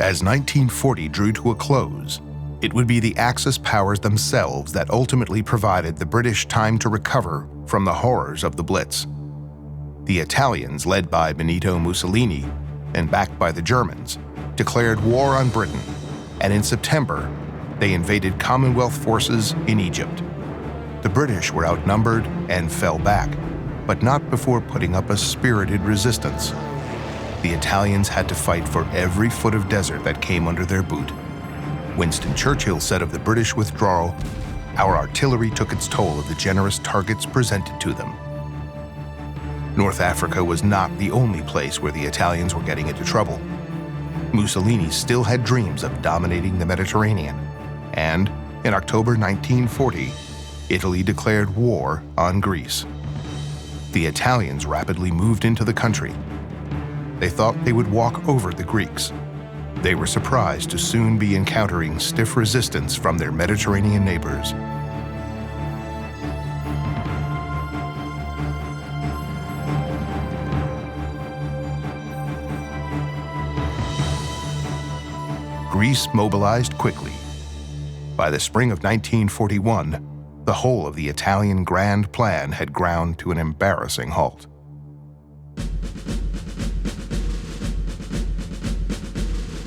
As 1940 drew to a close, it would be the Axis powers themselves that ultimately provided the British time to recover from the horrors of the Blitz. The Italians, led by Benito Mussolini and backed by the Germans, declared war on Britain, and in September, they invaded Commonwealth forces in Egypt. The British were outnumbered and fell back, but not before putting up a spirited resistance. The Italians had to fight for every foot of desert that came under their boot. Winston Churchill said of the British withdrawal, "Our artillery took its toll of the generous targets presented to them." North Africa was not the only place where the Italians were getting into trouble. Mussolini still had dreams of dominating the Mediterranean, and in October 1940, Italy declared war on Greece. The Italians rapidly moved into the country. They thought they would walk over the Greeks. They were surprised to soon be encountering stiff resistance from their Mediterranean neighbors. Greece mobilized quickly. By the spring of 1941, the whole of the Italian Grand Plan had ground to an embarrassing halt.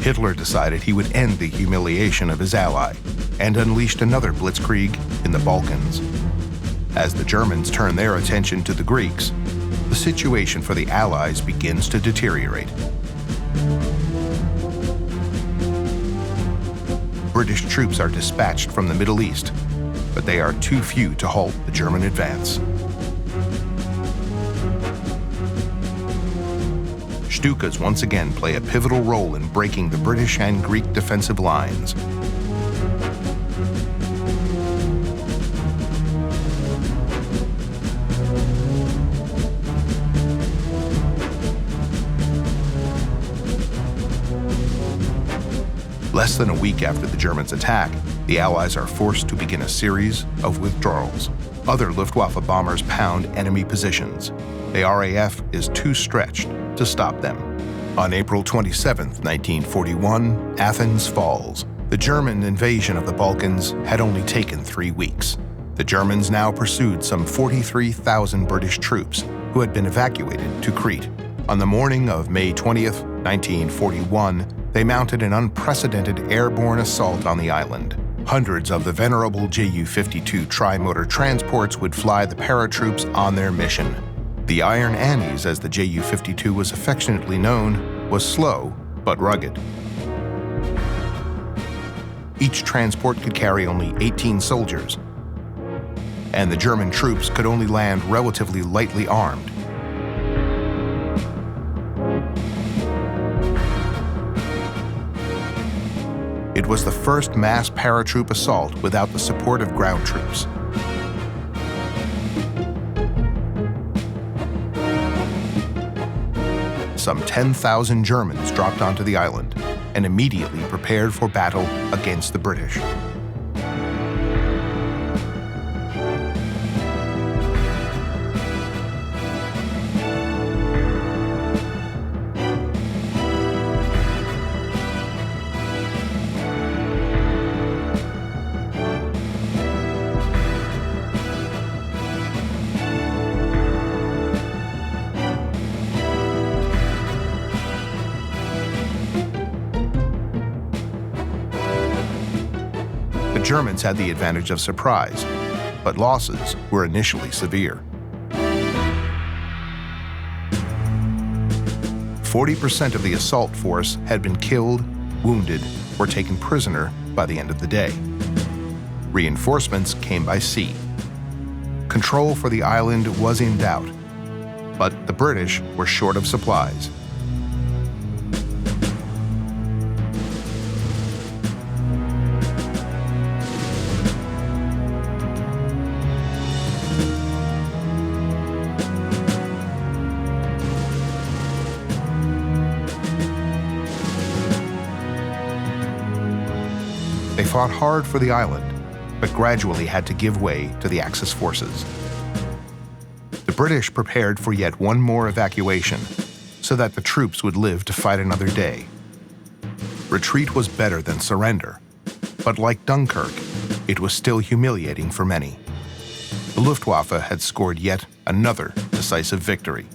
Hitler decided he would end the humiliation of his ally and unleashed another blitzkrieg in the Balkans. As the Germans turn their attention to the Greeks, the situation for the Allies begins to deteriorate. British troops are dispatched from the Middle East, but they are too few to halt the German advance. Stukas once again play a pivotal role in breaking the British and Greek defensive lines. Less than a week after the Germans attack, the Allies are forced to begin a series of withdrawals. Other Luftwaffe bombers pound enemy positions. The RAF is too stretched to stop them. On April 27, 1941, Athens falls. The German invasion of the Balkans had only taken 3 weeks. The Germans now pursued some 43,000 British troops who had been evacuated to Crete. On the morning of May 20th, 1941, they mounted an unprecedented airborne assault on the island. Hundreds of the venerable Ju-52 tri-motor transports would fly the paratroops on their mission. The Iron Annies, as the Ju-52 was affectionately known, was slow but rugged. Each transport could carry only 18 soldiers, and the German troops could only land relatively lightly armed. It was the first mass paratroop assault without the support of ground troops. Some 10,000 Germans dropped onto the island and immediately prepared for battle against the British. The Germans had the advantage of surprise, but losses were initially severe. 40% of the assault force had been killed, wounded, or taken prisoner by the end of the day. Reinforcements came by sea. Control for the island was in doubt, but the British were short of supplies. They fought hard for the island, but gradually had to give way to the Axis forces. The British prepared for yet one more evacuation so that the troops would live to fight another day. Retreat was better than surrender, but like Dunkirk, it was still humiliating for many. The Luftwaffe had scored yet another decisive victory.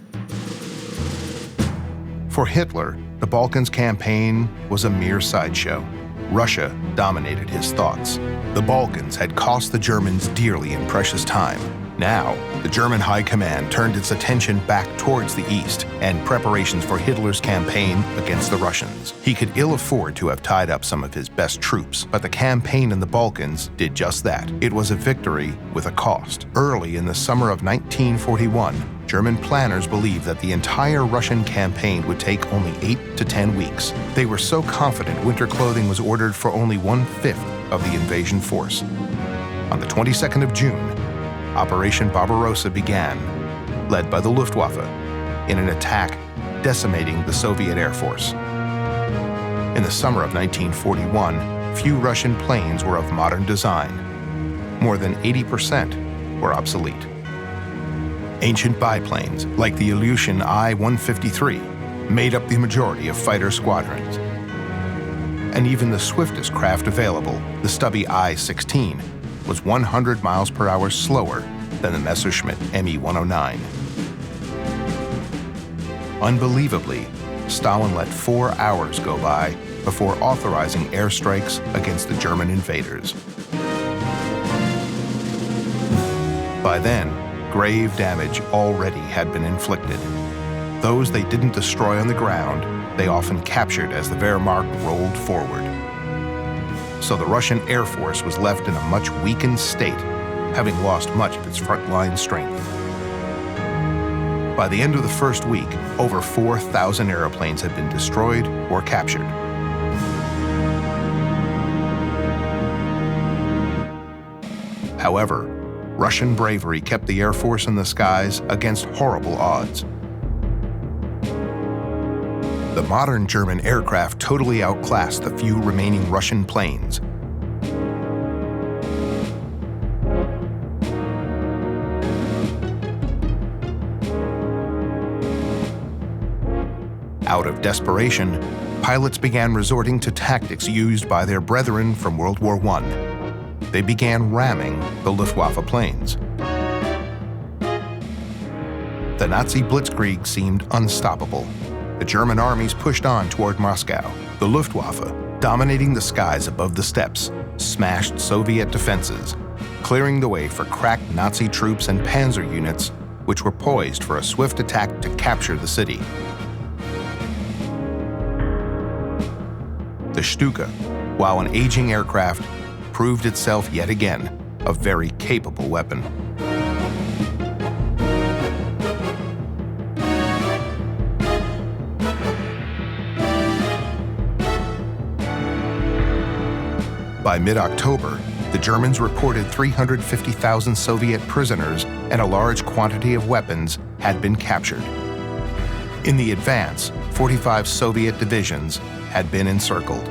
For Hitler, the Balkans campaign was a mere sideshow. Russia dominated his thoughts. The Balkans had cost the Germans dearly in precious time. Now, the German High Command turned its attention back towards the east and preparations for Hitler's campaign against the Russians. He could ill afford to have tied up some of his best troops, but the campaign in the Balkans did just that. It was a victory with a cost. Early in the summer of 1941, German planners believed that the entire Russian campaign would take only 8 to 10 weeks. They were so confident winter clothing was ordered for only 1/5 of the invasion force. On the 22nd of June, Operation Barbarossa began, led by the Luftwaffe, in an attack decimating the Soviet Air Force. In the summer of 1941, few Russian planes were of modern design. More than 80% were obsolete. Ancient biplanes, like the Ilyushin I-153, made up the majority of fighter squadrons. And even the swiftest craft available, the stubby I-16, was 100 miles per hour slower than the Messerschmitt Me-109. Unbelievably, Stalin let 4 hours go by before authorizing airstrikes against the German invaders. By then, grave damage already had been inflicted. Those they didn't destroy on the ground, they often captured as the Wehrmacht rolled forward. So the Russian Air Force was left in a much weakened state, having lost much of its frontline strength. By the end of the first week, over 4,000 airplanes had been destroyed or captured. However, Russian bravery kept the Air Force in the skies against horrible odds. The modern German aircraft totally outclassed the few remaining Russian planes. Out of desperation, pilots began resorting to tactics used by their brethren from World War I. They began ramming the Luftwaffe planes. The Nazi blitzkrieg seemed unstoppable. The German armies pushed on toward Moscow. The Luftwaffe, dominating the skies above the steppes, smashed Soviet defenses, clearing the way for crack Nazi troops and panzer units, which were poised for a swift attack to capture the city. The Stuka, while an aging aircraft, proved itself yet again a very capable weapon. By mid-October, the Germans reported 350,000 Soviet prisoners and a large quantity of weapons had been captured. In the advance, 45 Soviet divisions had been encircled.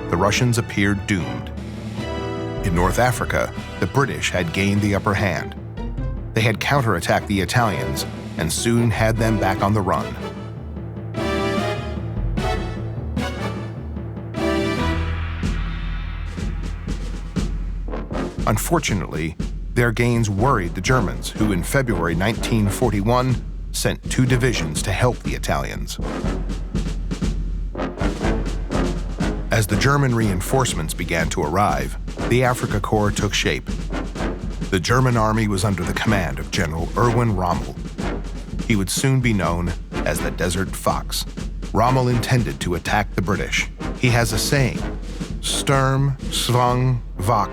The Russians appeared doomed. In North Africa, the British had gained the upper hand. They had counterattacked the Italians and soon had them back on the run. Unfortunately, their gains worried the Germans, who in February 1941 sent 2 divisions to help the Italians. As the German reinforcements began to arrive, the Afrika Korps took shape. The German army was under the command of General Erwin Rommel. He would soon be known as the Desert Fox. Rommel intended to attack the British. He has a saying, Sturm, Zwang, Wacht,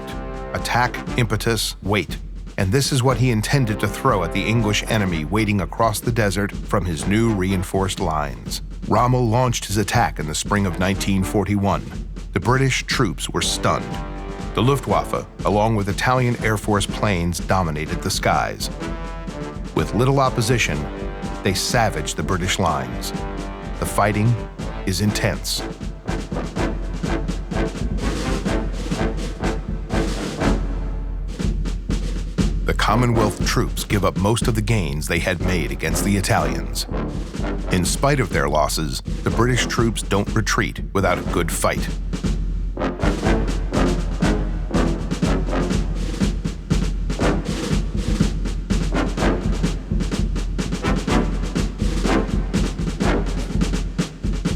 attack, impetus, wait. And this is what he intended to throw at the English enemy waiting across the desert from his new reinforced lines. Rommel launched his attack in the spring of 1941. The British troops were stunned. The Luftwaffe, along with Italian Air Force planes, dominated the skies. With little opposition, they savaged the British lines. The fighting is intense. The Commonwealth troops give up most of the gains they had made against the Italians. In spite of their losses, the British troops don't retreat without a good fight.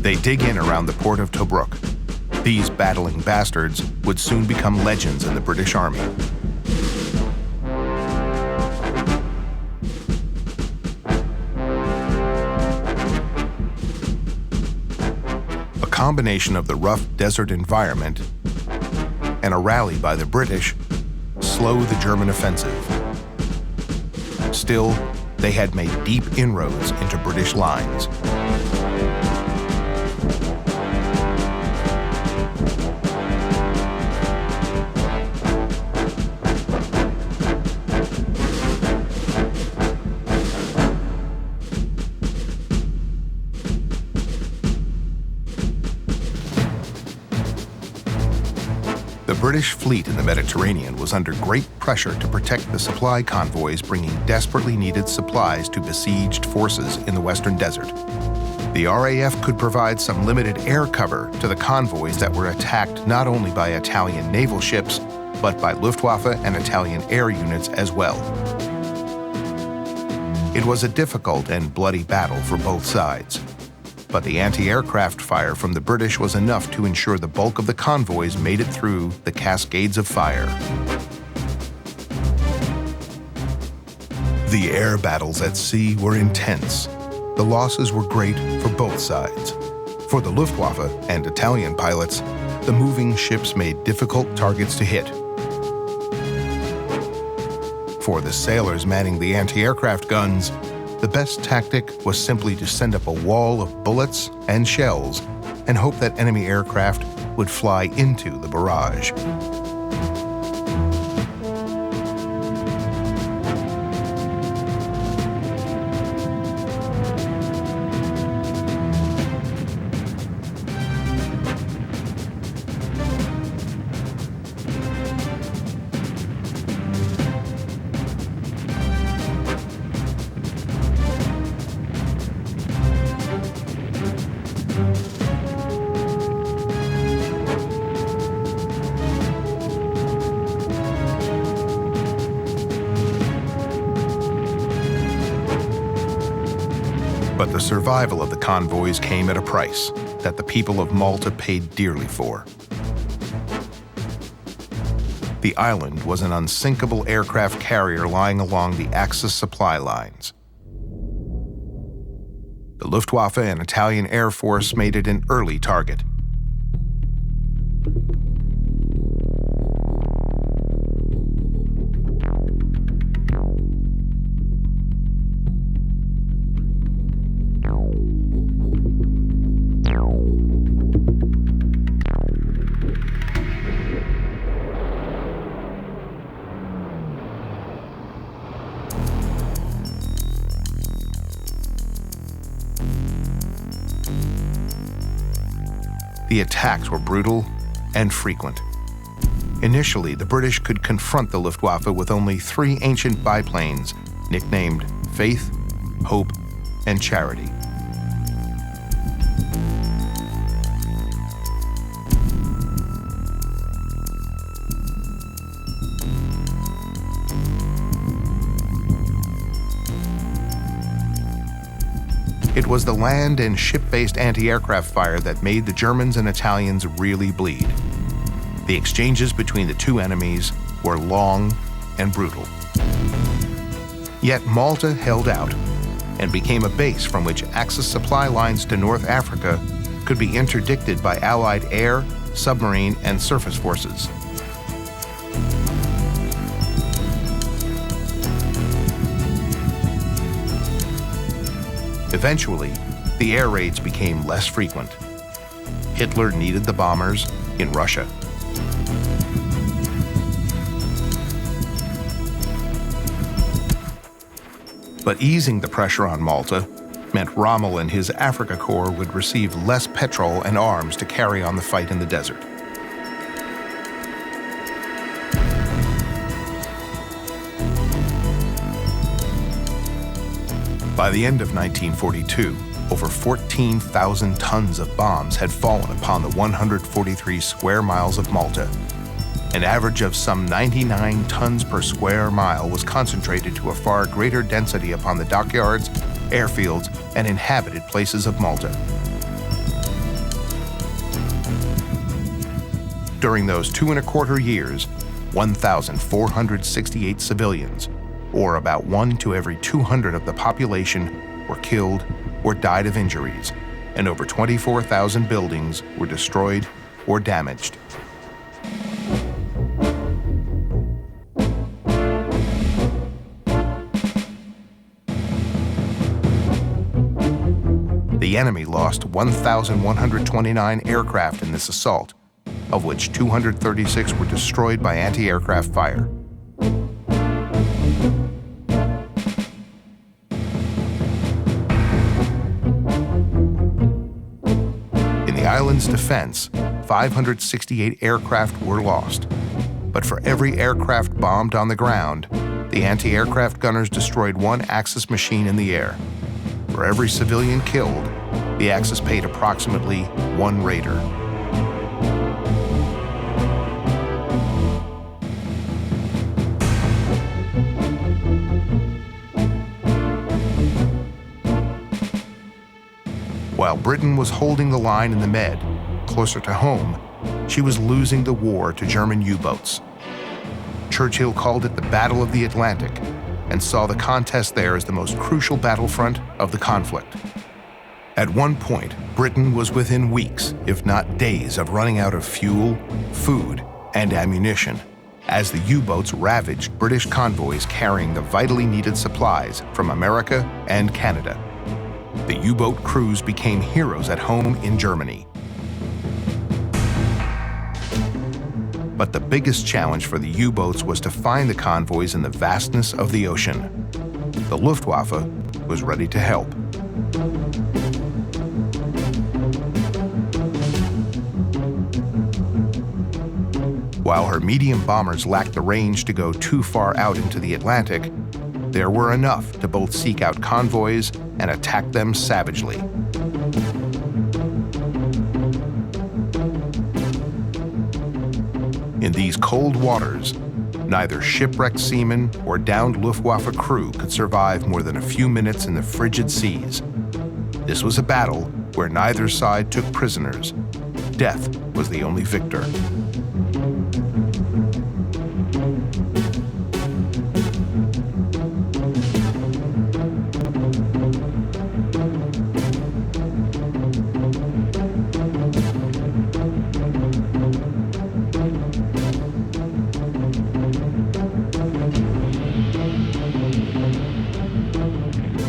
They dig in around the port of Tobruk. These battling bastards would soon become legends in the British Army. A combination of the rough desert environment and a rally by the British slow the German offensive. Still, they had made deep inroads into British lines. The British fleet in the Mediterranean was under great pressure to protect the supply convoys bringing desperately needed supplies to besieged forces in the Western Desert. The RAF could provide some limited air cover to the convoys that were attacked not only by Italian naval ships, but by Luftwaffe and Italian air units as well. It was a difficult and bloody battle for both sides. But the anti-aircraft fire from the British was enough to ensure the bulk of the convoys made it through the cascades of fire. The air battles at sea were intense. The losses were great for both sides. For the Luftwaffe and Italian pilots, the moving ships made difficult targets to hit. For the sailors manning the anti-aircraft guns, the best tactic was simply to send up a wall of bullets and shells and hope that enemy aircraft would fly into the barrage. But the survival of the convoys came at a price that the people of Malta paid dearly for. The island was an unsinkable aircraft carrier lying along the Axis supply lines. The Luftwaffe and Italian Air Force made it an early target. The attacks were brutal and frequent. Initially, the British could confront the Luftwaffe with only 3 ancient biplanes nicknamed Faith, Hope, and Charity. It was the land and ship-based anti-aircraft fire that made the Germans and Italians really bleed. The exchanges between the two enemies were long and brutal. Yet Malta held out and became a base from which Axis supply lines to North Africa could be interdicted by Allied air, submarine, and surface forces. Eventually, the air raids became less frequent. Hitler needed the bombers in Russia. But easing the pressure on Malta meant Rommel and his Africa Corps would receive less petrol and arms to carry on the fight in the desert. By the end of 1942, over 14,000 tons of bombs had fallen upon the 143 square miles of Malta. An average of some 99 tons per square mile was concentrated to a far greater density upon the dockyards, airfields, and inhabited places of Malta. During those 2.25 years, 1,468 civilians, or about 1 to every 200 of the population, were killed or died of injuries, and over 24,000 buildings were destroyed or damaged. The enemy lost 1,129 aircraft in this assault, of which 236 were destroyed by anti-aircraft fire. In the island's defense, 568 aircraft were lost, but for every aircraft bombed on the ground, the anti-aircraft gunners destroyed one Axis machine in the air. For every civilian killed, the Axis paid approximately one raider. While Britain was holding the line in the Med, closer to home, she was losing the war to German U-boats. Churchill called it the Battle of the Atlantic and saw the contest there as the most crucial battlefront of the conflict. At one point, Britain was within weeks, if not days, of running out of fuel, food, and ammunition, as the U-boats ravaged British convoys carrying the vitally needed supplies from America and Canada. The U-boat crews became heroes at home in Germany. But the biggest challenge for the U-boats was to find the convoys in the vastness of the ocean. The Luftwaffe was ready to help. While her medium bombers lacked the range to go too far out into the Atlantic, there were enough to both seek out convoys and attack them savagely. In these cold waters, neither shipwrecked seamen or downed Luftwaffe crew could survive more than a few minutes in the frigid seas. This was a battle where neither side took prisoners. Death was the only victor.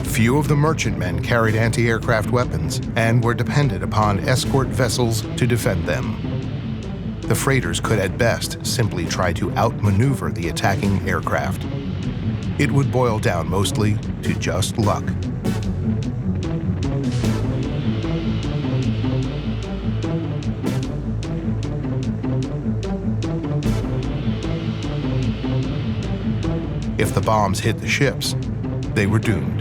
Few of the merchantmen carried anti-aircraft weapons and were dependent upon escort vessels to defend them. The freighters could at best simply try to outmaneuver the attacking aircraft. It would boil down mostly to just luck. If the bombs hit the ships, they were doomed.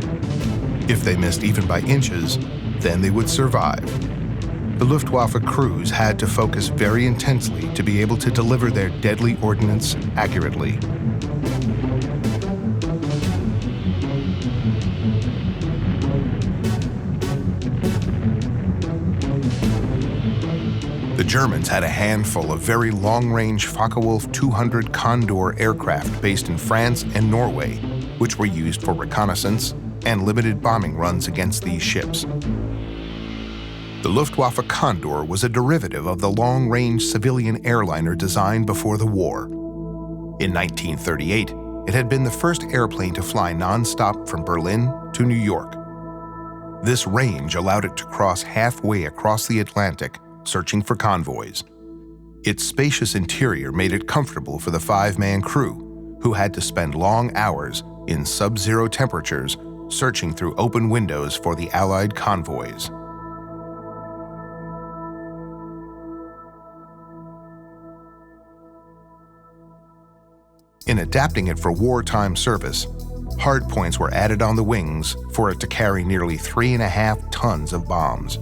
If they missed even by inches, then they would survive. The Luftwaffe crews had to focus very intensely to be able to deliver their deadly ordnance accurately. The Germans had a handful of very long-range Focke-Wulf 200 Condor aircraft based in France and Norway, which were used for reconnaissance and limited bombing runs against these ships. The Luftwaffe Condor was a derivative of the long-range civilian airliner designed before the war. In 1938, it had been the first airplane to fly non-stop from Berlin to New York. This range allowed it to cross halfway across the Atlantic, searching for convoys. Its spacious interior made it comfortable for the 5-man crew, who had to spend long hours in sub-zero temperatures searching through open windows for the Allied convoys. In adapting it for wartime service, hardpoints were added on the wings for it to carry nearly 3.5 tons of bombs.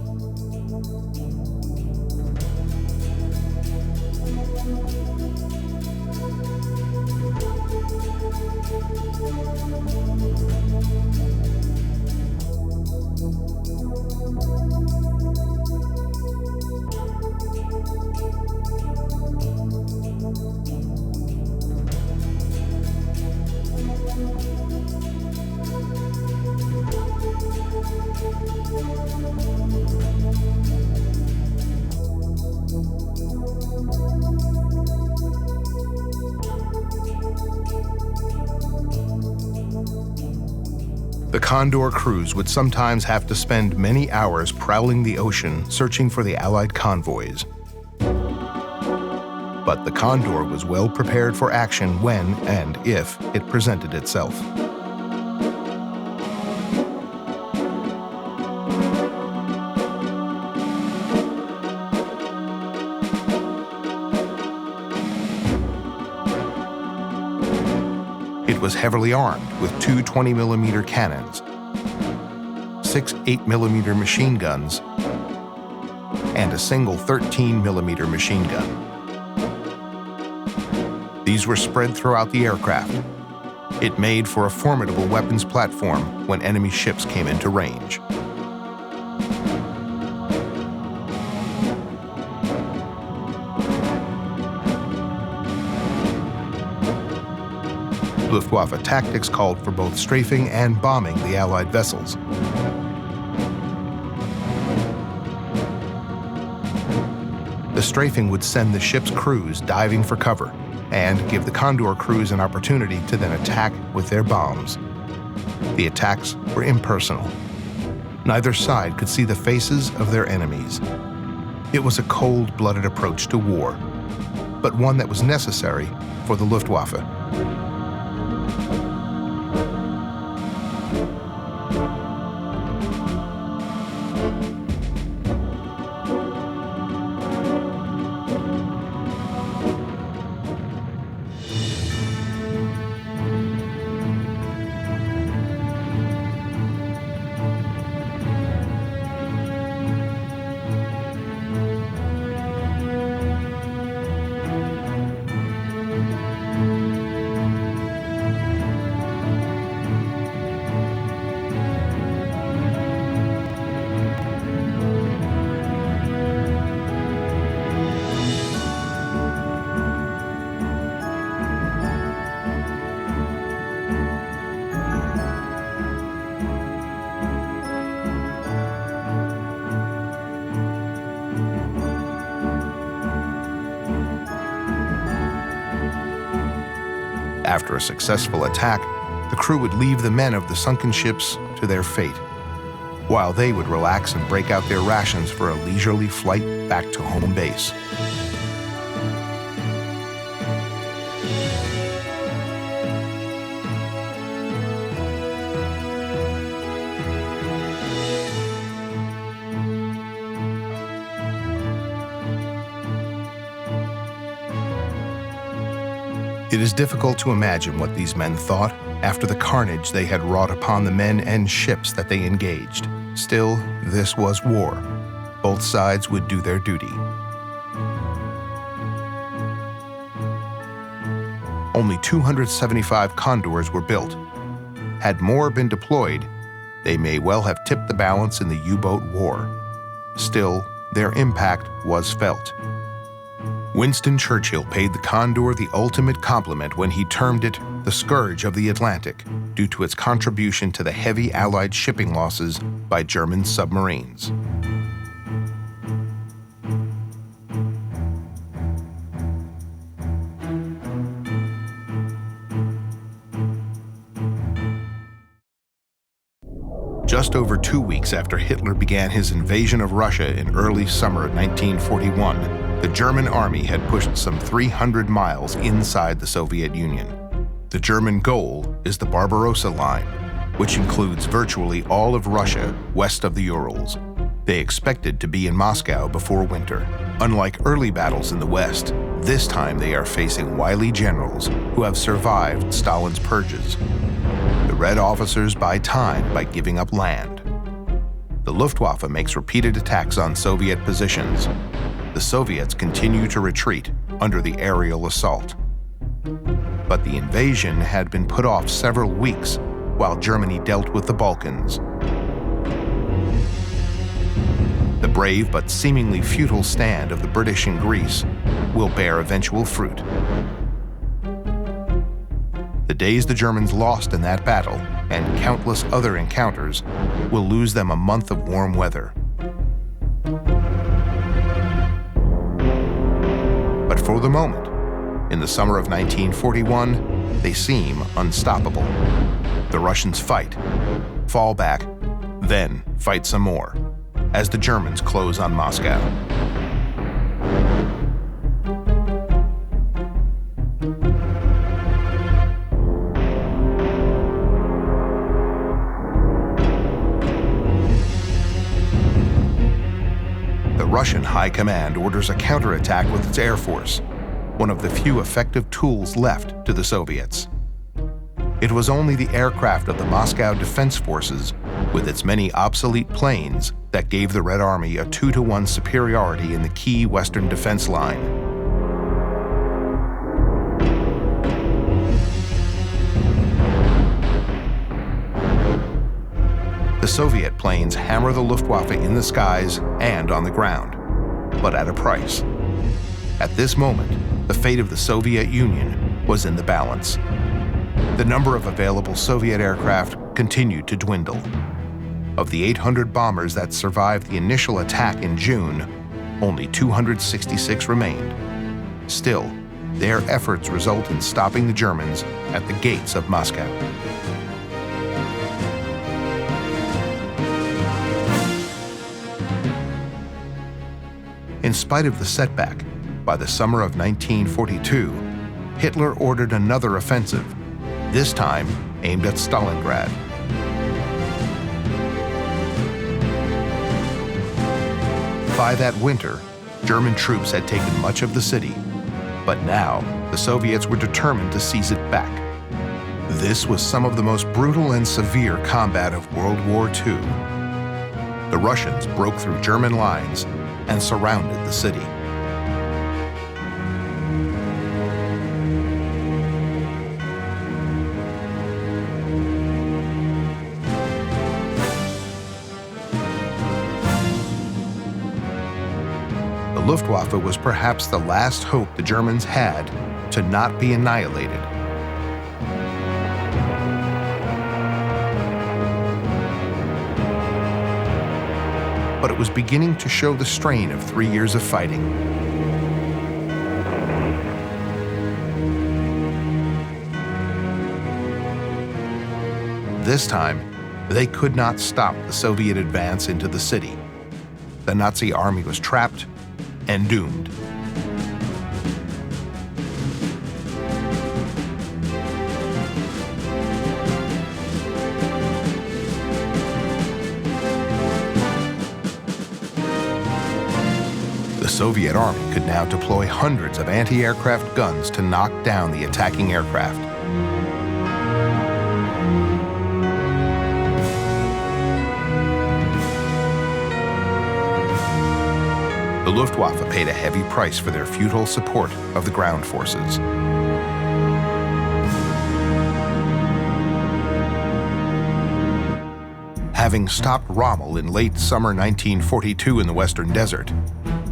The Condor crews would sometimes have to spend many hours prowling the ocean searching for the Allied convoys. But the Condor was well prepared for action when and if it presented itself. It was heavily armed with two 20mm cannons, 6 8mm machine guns, and a single 13mm machine gun. These were spread throughout the aircraft. It made for a formidable weapons platform when enemy ships came into range. Luftwaffe tactics called for both strafing and bombing the Allied vessels. The strafing would send the ship's crews diving for cover and give the Condor crews an opportunity to then attack with their bombs. The attacks were impersonal. Neither side could see the faces of their enemies. It was a cold-blooded approach to war, but one that was necessary for the Luftwaffe. After a successful attack, the crew would leave the men of the sunken ships to their fate, while they would relax and break out their rations for a leisurely flight back to home base. It is difficult to imagine what these men thought after the carnage they had wrought upon the men and ships that they engaged. Still, this was war. Both sides would do their duty. Only 275 Condors were built. Had more been deployed, they may well have tipped the balance in the U-boat war. Still, their impact was felt. Winston Churchill paid the Condor the ultimate compliment when he termed it the scourge of the Atlantic due to its contribution to the heavy Allied shipping losses by German submarines. Just over 2 weeks after Hitler began his invasion of Russia in early summer 1941, the German army had pushed some 300 miles inside the Soviet Union. The German goal is the Barbarossa Line, which includes virtually all of Russia west of the Urals. They expected to be in Moscow before winter. Unlike early battles in the West, this time they are facing wily generals who have survived Stalin's purges. The Red officers buy time by giving up land. The Luftwaffe makes repeated attacks on Soviet positions. The Soviets continue to retreat under the aerial assault. But the invasion had been put off several weeks while Germany dealt with the Balkans. The brave but seemingly futile stand of the British in Greece will bear eventual fruit. The days the Germans lost in that battle and countless other encounters will lose them a month of warm weather. But for the moment, in the summer of 1941, they seem unstoppable. The Russians fight, fall back, then fight some more, as the Germans close on Moscow. The Russian High Command orders a counterattack with its Air Force, one of the few effective tools left to the Soviets. It was only the aircraft of the Moscow Defense Forces, with its many obsolete planes, that gave the Red Army a 2-to-1 superiority in the key Western defense line. The Soviet planes hammer the Luftwaffe in the skies and on the ground, but at a price. At this moment, the fate of the Soviet Union was in the balance. The number of available Soviet aircraft continued to dwindle. Of the 800 bombers that survived the initial attack in June, only 266 remained. Still, their efforts result in stopping the Germans at the gates of Moscow. In spite of the setback, by the summer of 1942, Hitler ordered another offensive, this time aimed at Stalingrad. By that winter, German troops had taken much of the city, but now the Soviets were determined to seize it back. This was some of the most brutal and severe combat of World War II. The Russians broke through German lines and surrounded the city. The Luftwaffe was perhaps the last hope the Germans had to not be annihilated. But it was beginning to show the strain of 3 years of fighting. This time, they could not stop the Soviet advance into the city. The Nazi army was trapped and doomed. The Soviet army could now deploy hundreds of anti-aircraft guns to knock down the attacking aircraft. The Luftwaffe paid a heavy price for their futile support of the ground forces. Having stopped Rommel in late summer 1942 in the Western Desert,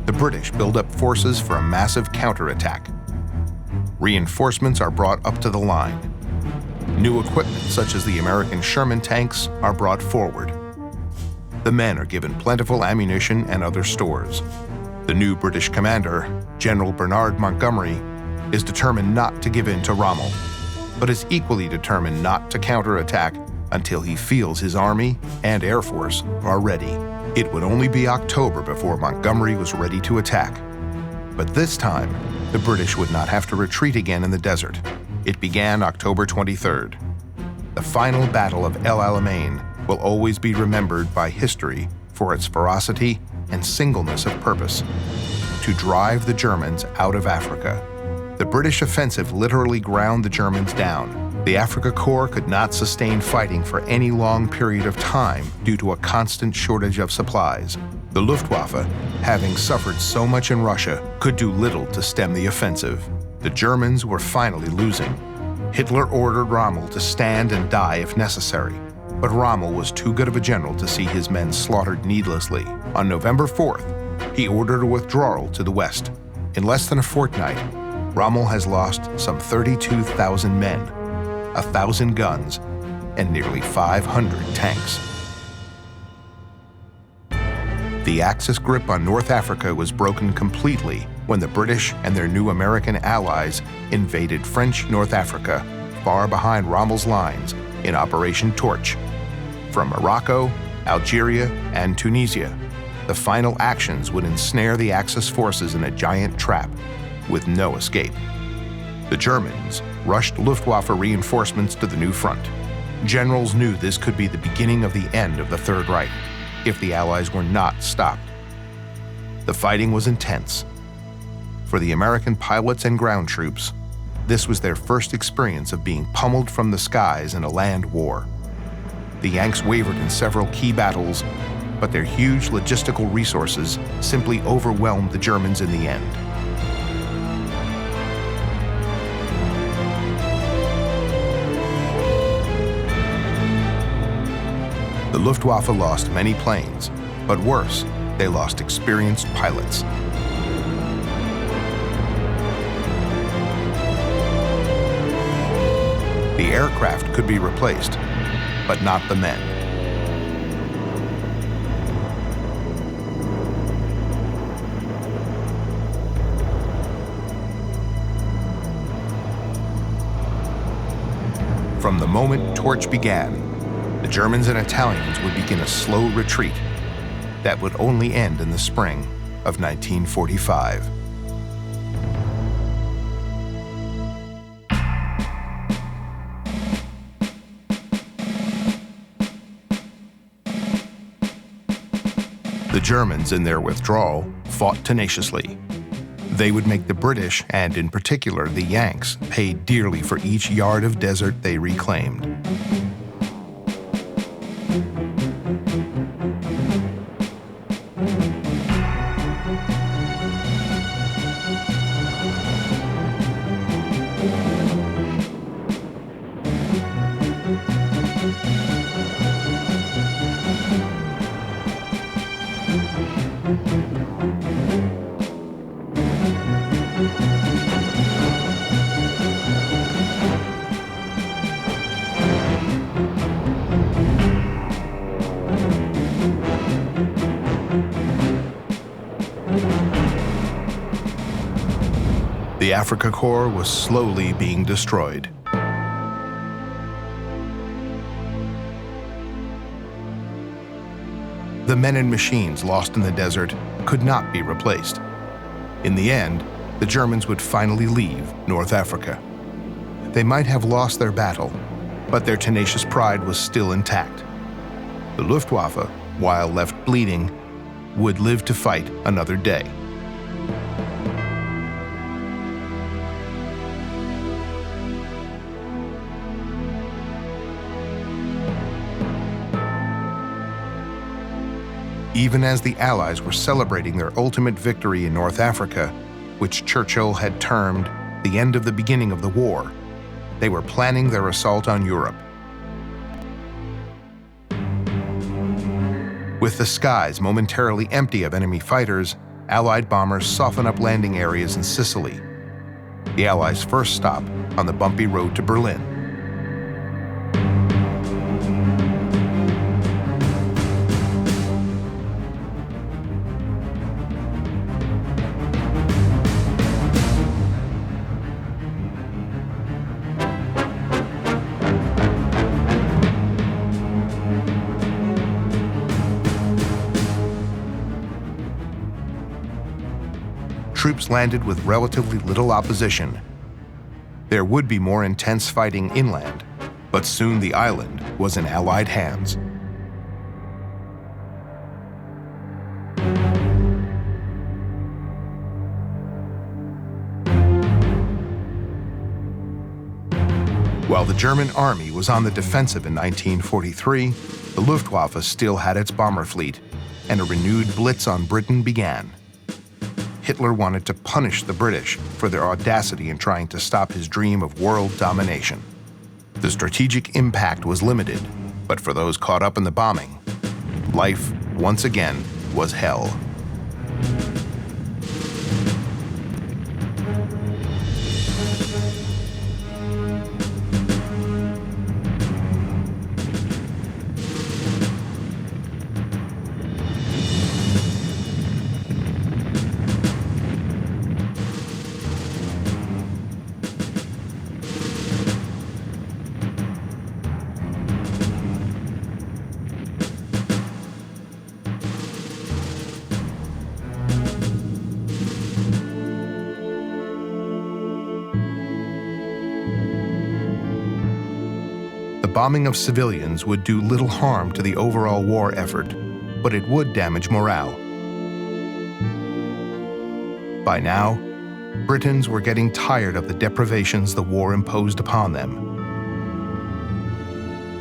the British build up forces for a massive counterattack. Reinforcements are brought up to the line. New equipment, such as the American Sherman tanks, are brought forward. The men are given plentiful ammunition and other stores. The new British commander, General Bernard Montgomery, is determined not to give in to Rommel, but is equally determined not to counterattack until he feels his army and air force are ready. It would only be October before Montgomery was ready to attack. But this time, the British would not have to retreat again in the desert. It began October 23rd. The final battle of El Alamein will always be remembered by history for its ferocity and singleness of purpose: to drive the Germans out of Africa. The British offensive literally ground the Germans down. The Afrika Korps could not sustain fighting for any long period of time due to a constant shortage of supplies. The Luftwaffe, having suffered so much in Russia, could do little to stem the offensive. The Germans were finally losing. Hitler ordered Rommel to stand and die if necessary, but Rommel was too good of a general to see his men slaughtered needlessly. On November 4th, he ordered a withdrawal to the west. In less than a fortnight, Rommel has lost some 32,000 men, 1,000 guns, and nearly 500 tanks. The Axis grip on North Africa was broken completely when the British and their new American allies invaded French North Africa, far behind Rommel's lines, in Operation Torch. From Morocco, Algeria, and Tunisia, the final actions would ensnare the Axis forces in a giant trap, with no escape. The Germans rushed Luftwaffe reinforcements to the new front. Generals knew this could be the beginning of the end of the Third Reich, if the Allies were not stopped. The fighting was intense. For the American pilots and ground troops, this was their first experience of being pummeled from the skies in a land war. The Yanks wavered in several key battles, but their huge logistical resources simply overwhelmed the Germans in the end. The Luftwaffe lost many planes, but worse, they lost experienced pilots. The aircraft could be replaced, but not the men. From the moment Torch began, the Germans and Italians would begin a slow retreat that would only end in the spring of 1945. The Germans, in their withdrawal, fought tenaciously. They would make the British, and in particular the Yanks, pay dearly for each yard of desert they reclaimed. The Afrika Korps was slowly being destroyed. The men and machines lost in the desert could not be replaced. In the end, the Germans would finally leave North Africa. They might have lost their battle, but their tenacious pride was still intact. The Luftwaffe, while left bleeding, would live to fight another day. Even as the Allies were celebrating their ultimate victory in North Africa, which Churchill had termed the end of the beginning of the war, they were planning their assault on Europe. With the skies momentarily empty of enemy fighters, Allied bombers soften up landing areas in Sicily, the Allies' first stop on the bumpy road to Berlin. Troops landed with relatively little opposition. There would be more intense fighting inland, but soon the island was in Allied hands. While the German army was on the defensive in 1943, the Luftwaffe still had its bomber fleet, and a renewed blitz on Britain began. Hitler wanted to punish the British for their audacity in trying to stop his dream of world domination. The strategic impact was limited, but for those caught up in the bombing, life, once again, was hell. The bombing of civilians would do little harm to the overall war effort, but it would damage morale. By now, Britons were getting tired of the deprivations the war imposed upon them.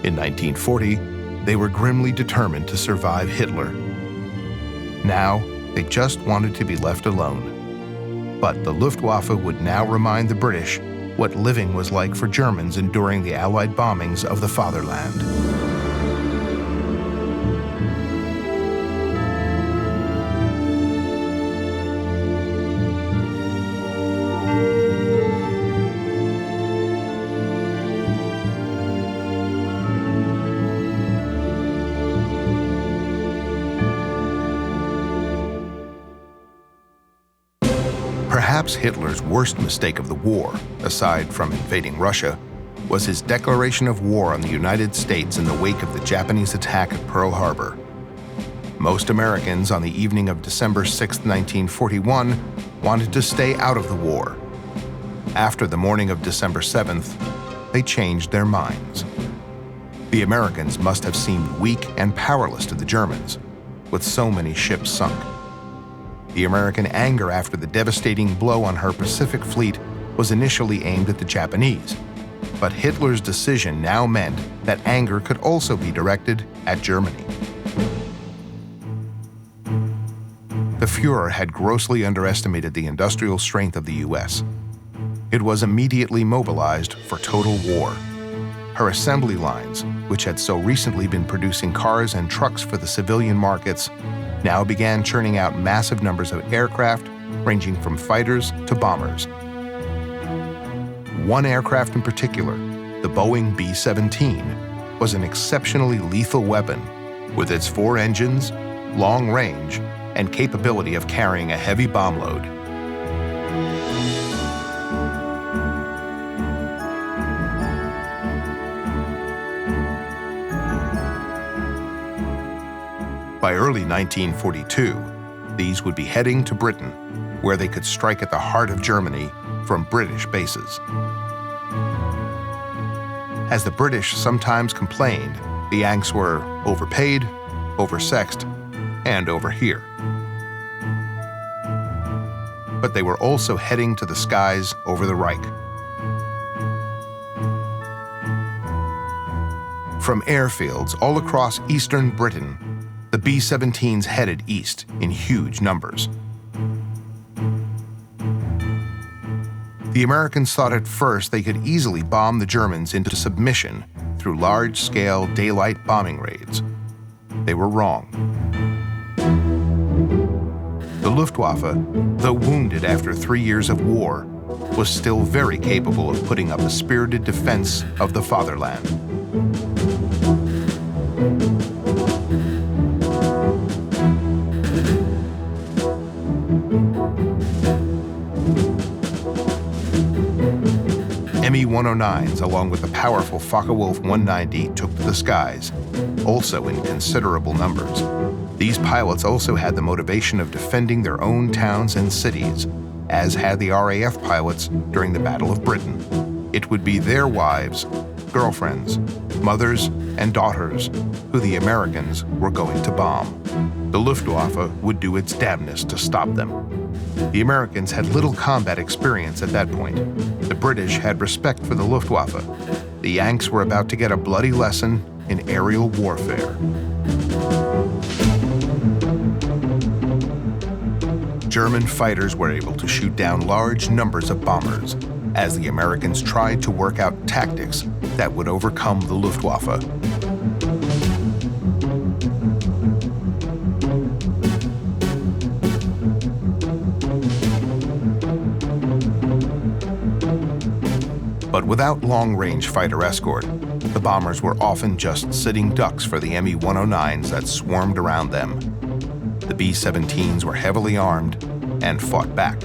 In 1940, they were grimly determined to survive Hitler. Now, they just wanted to be left alone. But the Luftwaffe would now remind the British what living was like for Germans enduring the Allied bombings of the fatherland. Perhaps Hitler's worst mistake of the war, aside from invading Russia, was his declaration of war on the United States in the wake of the Japanese attack at Pearl Harbor. Most Americans on the evening of December 6, 1941, wanted to stay out of the war. After the morning of December 7th, they changed their minds. The Americans must have seemed weak and powerless to the Germans, with so many ships sunk. The American anger after the devastating blow on her Pacific fleet was initially aimed at the Japanese, but Hitler's decision now meant that anger could also be directed at Germany. The Führer had grossly underestimated the industrial strength of the US. It was immediately mobilized for total war. Her assembly lines, which had so recently been producing cars and trucks for the civilian markets, now began churning out massive numbers of aircraft, ranging from fighters to bombers. One aircraft in particular, the Boeing B-17, was an exceptionally lethal weapon, with its 4 engines, long range, and capability of carrying a heavy bomb load. By early 1942, these would be heading to Britain, where they could strike at the heart of Germany from British bases. As the British sometimes complained, the Yanks were overpaid, oversexed, and over here. But they were also heading to the skies over the Reich. From airfields all across eastern Britain, the B-17s headed east in huge numbers. The Americans thought at first they could easily bomb the Germans into submission through large-scale daylight bombing raids. They were wrong. The Luftwaffe, though wounded after 3 years of war, was still very capable of putting up a spirited defense of the fatherland. Me-109s, along with the powerful Focke-Wulf 190, took to the skies, also in considerable numbers. These pilots also had the motivation of defending their own towns and cities, as had the RAF pilots during the Battle of Britain. It would be their wives, girlfriends, mothers, and daughters who the Americans were going to bomb. The Luftwaffe would do its damnedest to stop them. The Americans had little combat experience at that point. The British had respect for the Luftwaffe. The The Yanks were about to get a bloody lesson in aerial warfare. German fighters were able to shoot down large numbers of bombers as the Americans tried to work out tactics that would overcome the Luftwaffe. But without long-range fighter escort, the bombers were often just sitting ducks for the Me-109s that swarmed around them. The B-17s were heavily armed and fought back.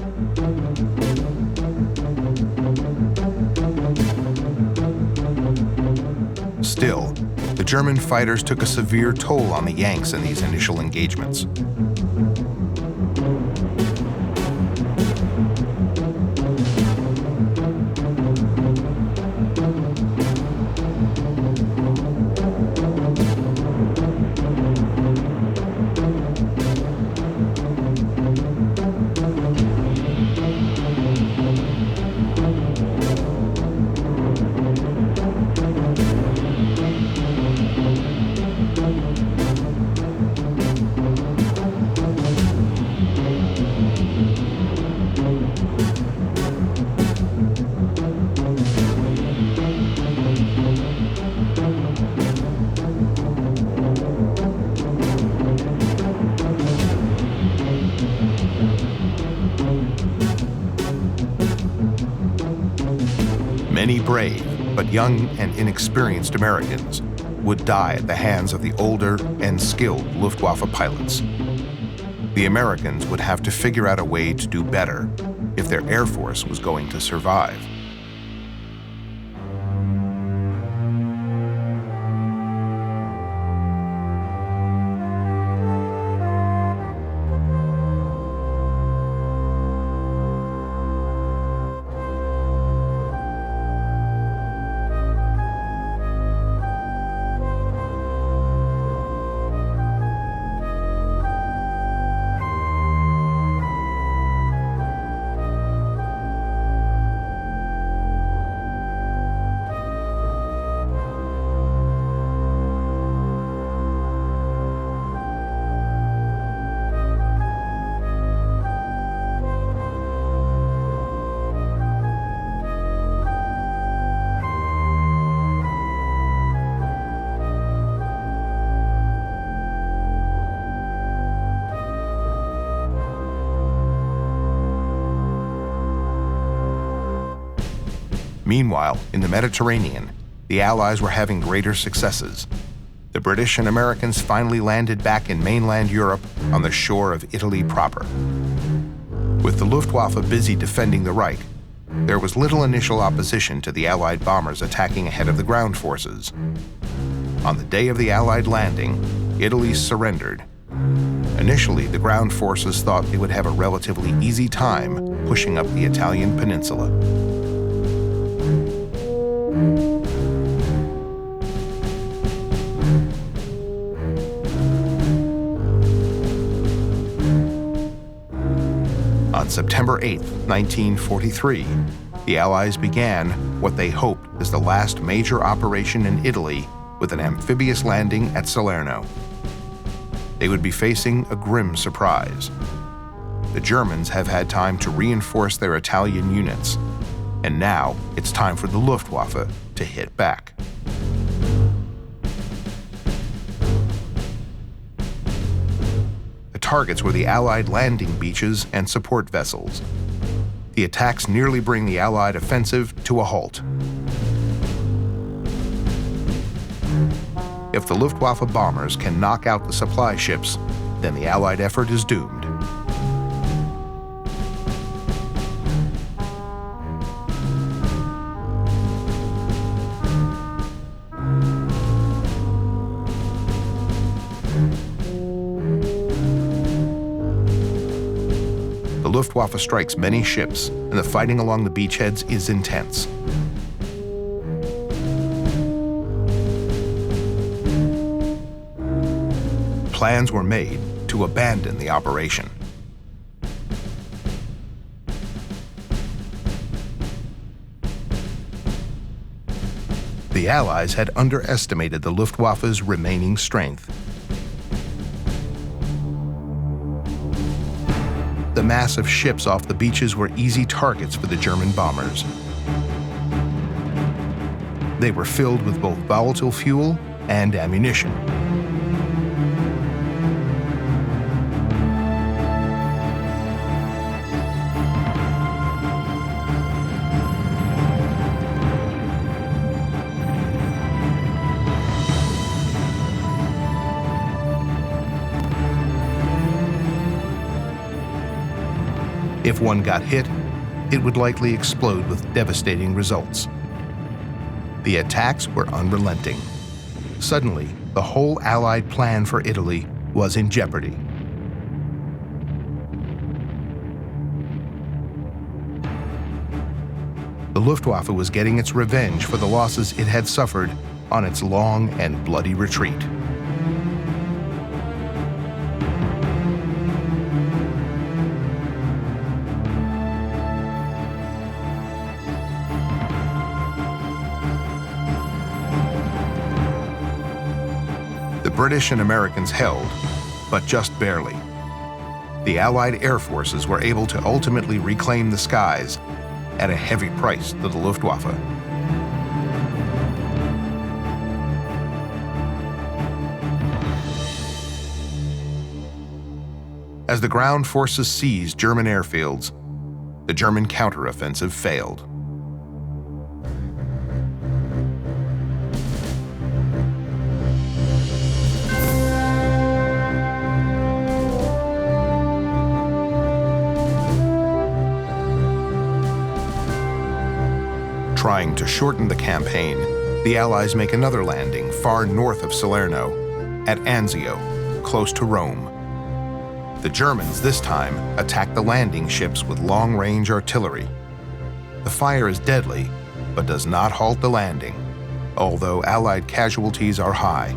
Still, the German fighters took a severe toll on the Yanks in these initial engagements. Many brave but young and inexperienced Americans would die at the hands of the older and skilled Luftwaffe pilots. The Americans would have to figure out a way to do better if their Air Force was going to survive. Meanwhile, in the Mediterranean, the Allies were having greater successes. The British and Americans finally landed back in mainland Europe on the shore of Italy proper. With the Luftwaffe busy defending the Reich, there was little initial opposition to the Allied bombers attacking ahead of the ground forces. On the day of the Allied landing, Italy surrendered. Initially, the ground forces thought they would have a relatively easy time pushing up the Italian peninsula. On September 8, 1943, the Allies began what they hoped is the last major operation in Italy with an amphibious landing at Salerno. They would be facing a grim surprise. The Germans have had time to reinforce their Italian units, and now it's time for the Luftwaffe to hit back. The targets were the Allied landing beaches and support vessels. The attacks nearly bring the Allied offensive to a halt. If the Luftwaffe bombers can knock out the supply ships, then the Allied effort is doomed. The Luftwaffe strikes many ships, and the fighting along the beachheads is intense. Plans were made to abandon the operation. The Allies had underestimated the Luftwaffe's remaining strength. The massive ships off the beaches were easy targets for the German bombers. They were filled with both volatile fuel and ammunition. If one got hit, it would likely explode with devastating results. The attacks were unrelenting. Suddenly, the whole Allied plan for Italy was in jeopardy. The Luftwaffe was getting its revenge for the losses it had suffered on its long and bloody retreat. The British and Americans held, but just barely. The Allied air forces were able to ultimately reclaim the skies at a heavy price to the Luftwaffe. As the ground forces seized German airfields, the German counteroffensive failed. Trying to shorten the campaign, the Allies make another landing far north of Salerno, at Anzio, close to Rome. The Germans this time attack the landing ships with long-range artillery. The fire is deadly, but does not halt the landing, although Allied casualties are high.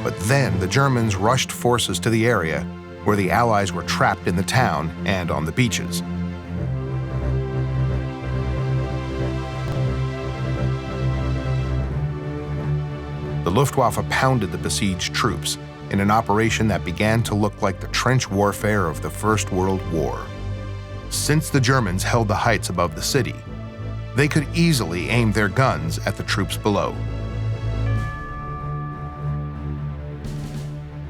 But then the Germans rushed forces to the area where the Allies were trapped in the town and on the beaches. The Luftwaffe pounded the besieged troops in an operation that began to look like the trench warfare of the First World War. Since the Germans held the heights above the city, they could easily aim their guns at the troops below.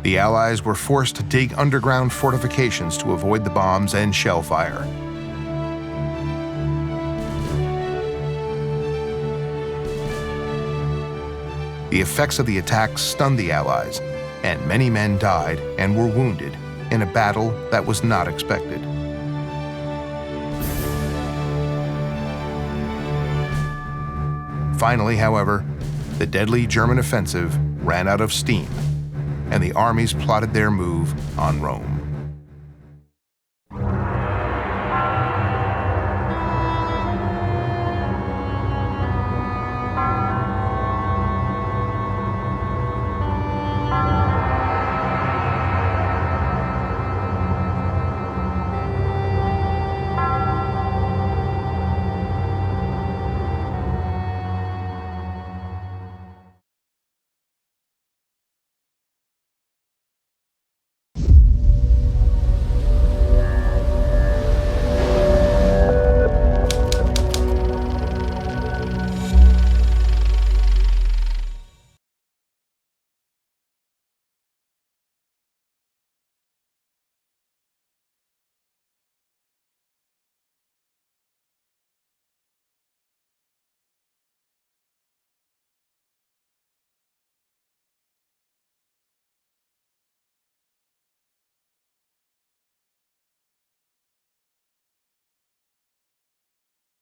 The Allies were forced to dig underground fortifications to avoid the bombs and shell fire. The effects of the attack stunned the Allies, and many men died and were wounded in a battle that was not expected. Finally, however, the deadly German offensive ran out of steam, and the armies plotted their move on Rome.